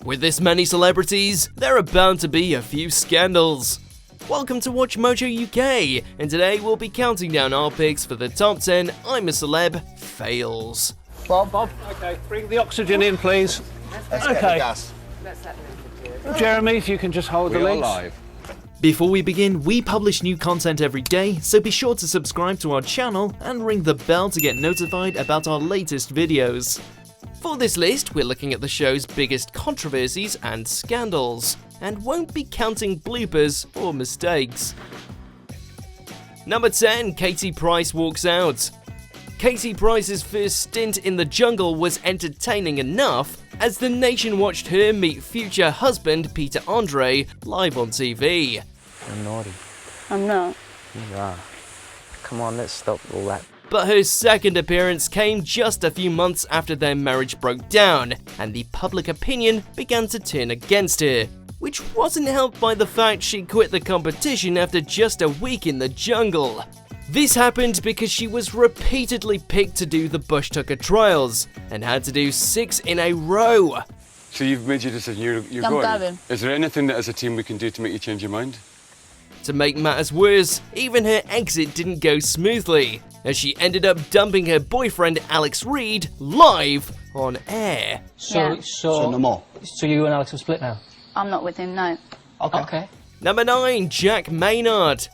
With this many celebrities, there are bound to be a few scandals. Welcome to WatchMojo UK, and today we'll be counting down our picks for the top 10 I'm a Celeb Fails. Bob. Okay, bring the oxygen in, please. Let's get the gas. Jeremy, if you can just hold the links. Before we begin, we publish new content every day, so be sure to subscribe to our channel and ring the bell to get notified about our latest videos. For this list, we're looking at the show's biggest controversies and scandals, and won't be counting bloopers or mistakes. Number 10, Katie Price walks out. Katie Price's first stint in the jungle was entertaining enough, as the nation watched her meet future husband Peter Andre live on TV. I'm naughty. I'm not. You are. Come on, let's stop all that. But her second appearance came just a few months after their marriage broke down, and the public opinion began to turn against her, which wasn't helped by the fact she quit the competition after just a week in the jungle. This happened because she was repeatedly picked to do the bushtucker trials, and had to do 6 in a row. So you've made your decision, you're going. Is there anything that as a team we can do to make you change your mind? To make matters worse, even her exit didn't go smoothly, as she ended up dumping her boyfriend Alex Reid live on air. Yeah. So no more. So you and Alex are split now? I'm not with him, no. Okay. Number 9, Jack Maynard.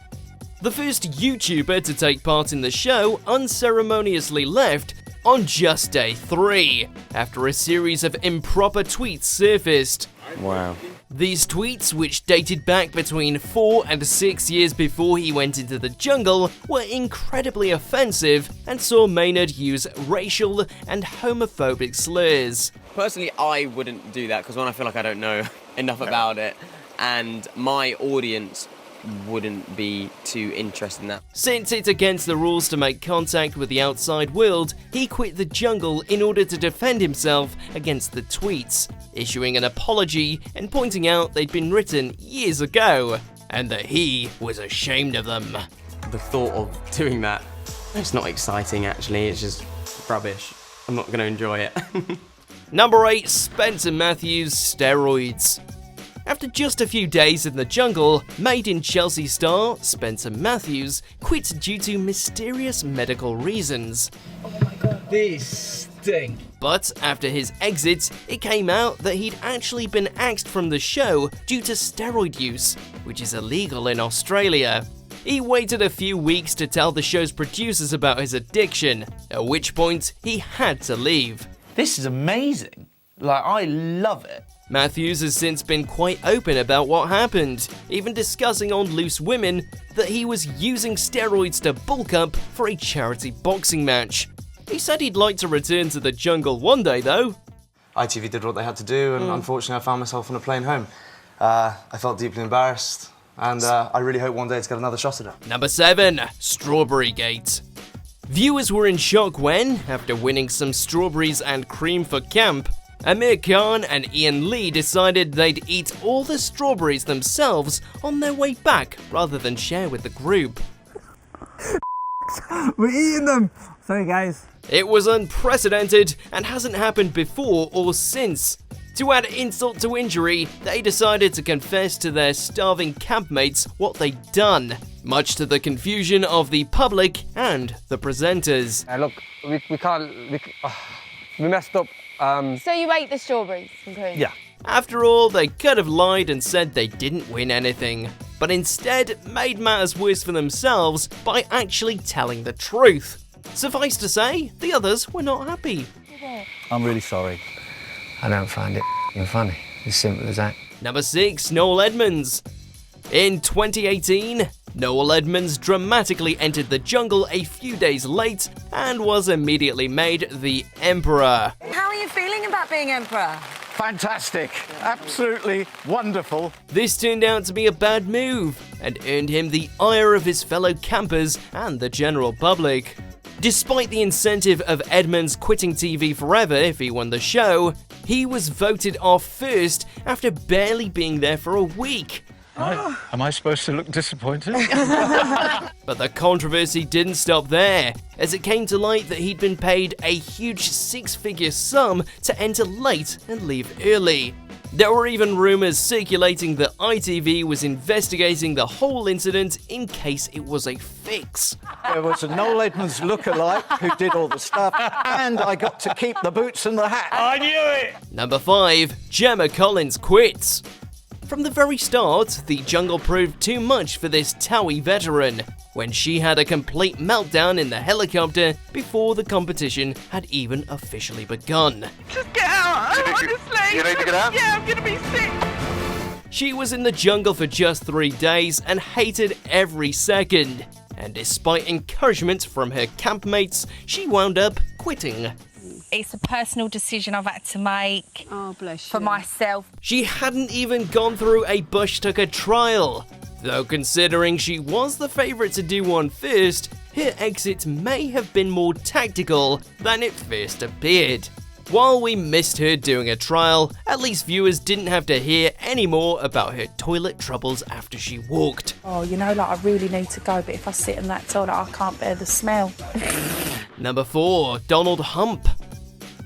The first YouTuber to take part in the show unceremoniously left on just day 3, after a series of improper tweets surfaced. Wow. These tweets, which dated back between 4 and 6 years before he went into the jungle, were incredibly offensive and saw Maynard use racial and homophobic slurs. Personally, I wouldn't do that because one, I feel like I don't know enough about it, and my audience wouldn't be too interested in that. Since it's against the rules to make contact with the outside world, he quit the jungle in order to defend himself against the tweets, issuing an apology and pointing out they'd been written years ago, and that he was ashamed of them. The thought of doing that, it's not exciting actually, it's just rubbish. I'm not going to enjoy it. Number 8, Spencer Matthews steroids. After just a few days in the jungle, Made in Chelsea star Spencer Matthews quit due to mysterious medical reasons. Oh my god, these stink. But after his exit, it came out that he'd actually been axed from the show due to steroid use, which is illegal in Australia. He waited a few weeks to tell the show's producers about his addiction, at which point he had to leave. This is amazing. Like, I love it. Matthews has since been quite open about what happened, even discussing on Loose Women that he was using steroids to bulk up for a charity boxing match. He said he'd like to return to the jungle one day though. ITV did what they had to do, and unfortunately I found myself on a plane home. I felt deeply embarrassed, and I really hope one day to get another shot at it. Number 7, Strawberry Gate. Viewers were in shock when, after winning some strawberries and cream for camp, Amir Khan and Ian Lee decided they'd eat all the strawberries themselves on their way back rather than share with the group. We're eating them! Sorry guys. It was unprecedented and hasn't happened before or since. To add insult to injury, they decided to confess to their starving campmates what they'd done, much to the confusion of the public and the presenters. Look, we messed up. So you ate the strawberries and cream? Yeah. After all, they could have lied and said they didn't win anything, but instead made matters worse for themselves by actually telling the truth. Suffice to say, the others were not happy. I'm really sorry. I don't find it funny. As simple as that. Number 6, Noel Edmonds. In 2018, Noel Edmonds dramatically entered the jungle a few days late and was immediately made the Emperor. How are you feeling about being Emperor? Fantastic. Absolutely wonderful. This turned out to be a bad move and earned him the ire of his fellow campers and the general public. Despite the incentive of Edmonds quitting TV forever if he won the show, he was voted off first after barely being there for a week. Am I supposed to look disappointed? But the controversy didn't stop there, as it came to light that he'd been paid a huge 6-figure sum to enter late and leave early. There were even rumours circulating that ITV was investigating the whole incident in case it was a fix. There was a Noel Edmonds lookalike who did all the stuff, and I got to keep the boots and the hat. I knew it! Number 5. Gemma Collins quits. From the very start, the jungle proved too much for this TOWIE veteran, when she had a complete meltdown in the helicopter before the competition had even officially begun. Just get out, honestly. You ready to get out? Yeah, I'm gonna be sick. She was in the jungle for just 3 days and hated every second. And despite encouragement from her campmates, she wound up quitting. It's a personal decision I've had to make for myself. She hadn't even gone through a bushtucker trial. Though considering she was the favourite to do one first, her exit may have been more tactical than it first appeared. While we missed her doing a trial, at least viewers didn't have to hear any more about her toilet troubles after she walked. Oh, you know, like I really need to go, but if I sit in that toilet, I can't bear the smell. Number 4. Donald Hump.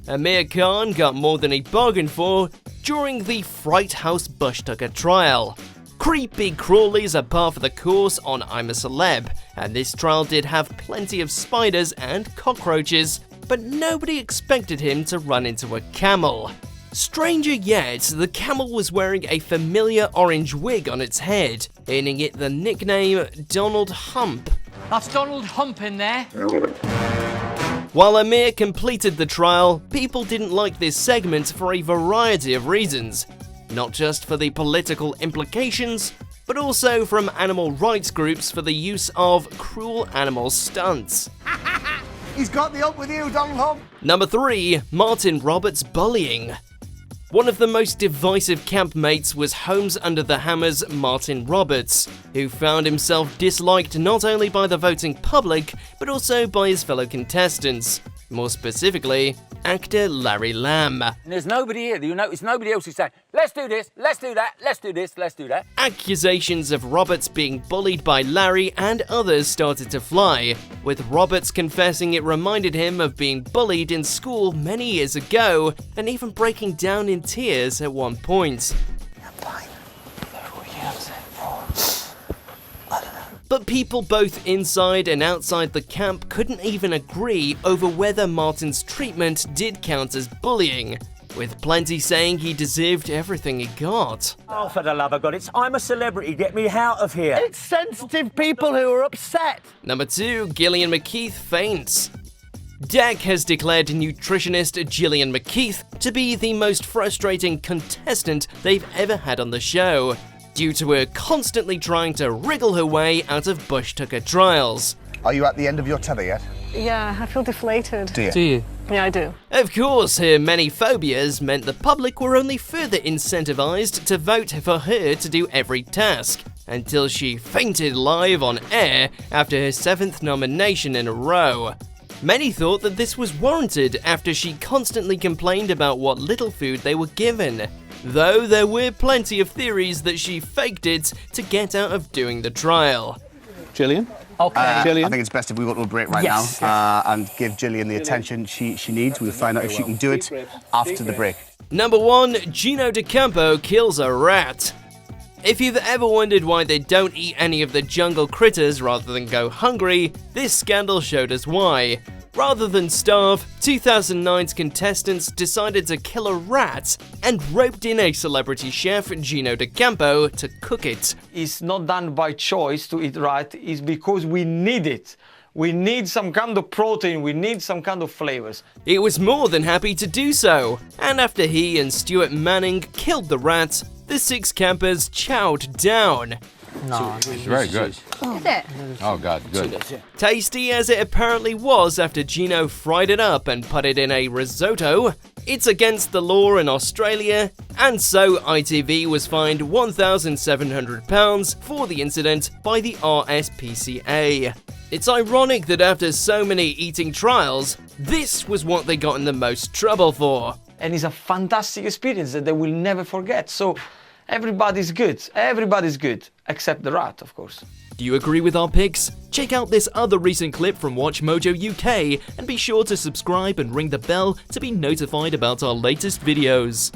Amir Khan got more than he bargained for during the Fright House Bushtucker trial. Creepy crawlies are par for the course on I'm a Celeb, and this trial did have plenty of spiders and cockroaches, but nobody expected him to run into a camel. Stranger yet, the camel was wearing a familiar orange wig on its head, earning it the nickname Donald Hump. That's Donald Hump in there. While Amir completed the trial, people didn't like this segment for a variety of reasons. Not just for the political implications, but also from animal rights groups for the use of cruel animal stunts. He's got the up with you, Donald Hump. Number 3. Martin Roberts bullying. One of the most divisive campmates was Homes Under the Hammer's Martin Roberts, who found himself disliked not only by the voting public, but also by his fellow contestants. More specifically, actor Larry Lamb. And there's nobody here, you know, it's nobody else who's saying, let's do this, let's do that, let's do this, let's do that. Accusations of Roberts being bullied by Larry and others started to fly, with Roberts confessing it reminded him of being bullied in school many years ago, and even breaking down in tears at one point. But people both inside and outside the camp couldn't even agree over whether Martin's treatment did count as bullying, with plenty saying he deserved everything he got. Oh, for the love of God, it's I'm a Celebrity, get me out of here. It's sensitive people who are upset. Number 2. Gillian McKeith faints. DEC has declared nutritionist Gillian McKeith to be the most frustrating contestant they've ever had on the show, due to her constantly trying to wriggle her way out of bushtucker trials. Are you at the end of your tether yet? Yeah, I feel deflated. Do you? Do you? Yeah, I do. Of course, her many phobias meant the public were only further incentivized to vote for her to do every task, until she fainted live on air after her 7th nomination in a row. Many thought that this was warranted after she constantly complained about what little food they were given, though there were plenty of theories that she faked it to get out of doing the trial. Gillian? Okay. Gillian? I think it's best if we go to a break right now and give Gillian the attention she needs. We'll find out if she can do it after the break. Number 1. Gino D'Acampo kills a rat. If you've ever wondered why they don't eat any of the jungle critters rather than go hungry, this scandal showed us why. Rather than starve, 2009's contestants decided to kill a rat and roped in a celebrity chef, Gino D'Acampo, to cook it. It's not done by choice to eat rat, it's because we need it. We need some kind of protein, we need some kind of flavors. He was more than happy to do so, and after he and Stuart Manning killed the rat, the 6 campers chowed down. No, it's very good. Is it? Oh God, good. Tasty as it apparently was after Gino fried it up and put it in a risotto, it's against the law in Australia, and so ITV was fined £1,700 for the incident by the RSPCA. It's ironic that after so many eating trials, this was what they got in the most trouble for. And it's a fantastic experience that they will never forget. So everybody's good, except the rat, of course. Do you agree with our picks? Check out this other recent clip from WatchMojo UK and be sure to subscribe and ring the bell to be notified about our latest videos.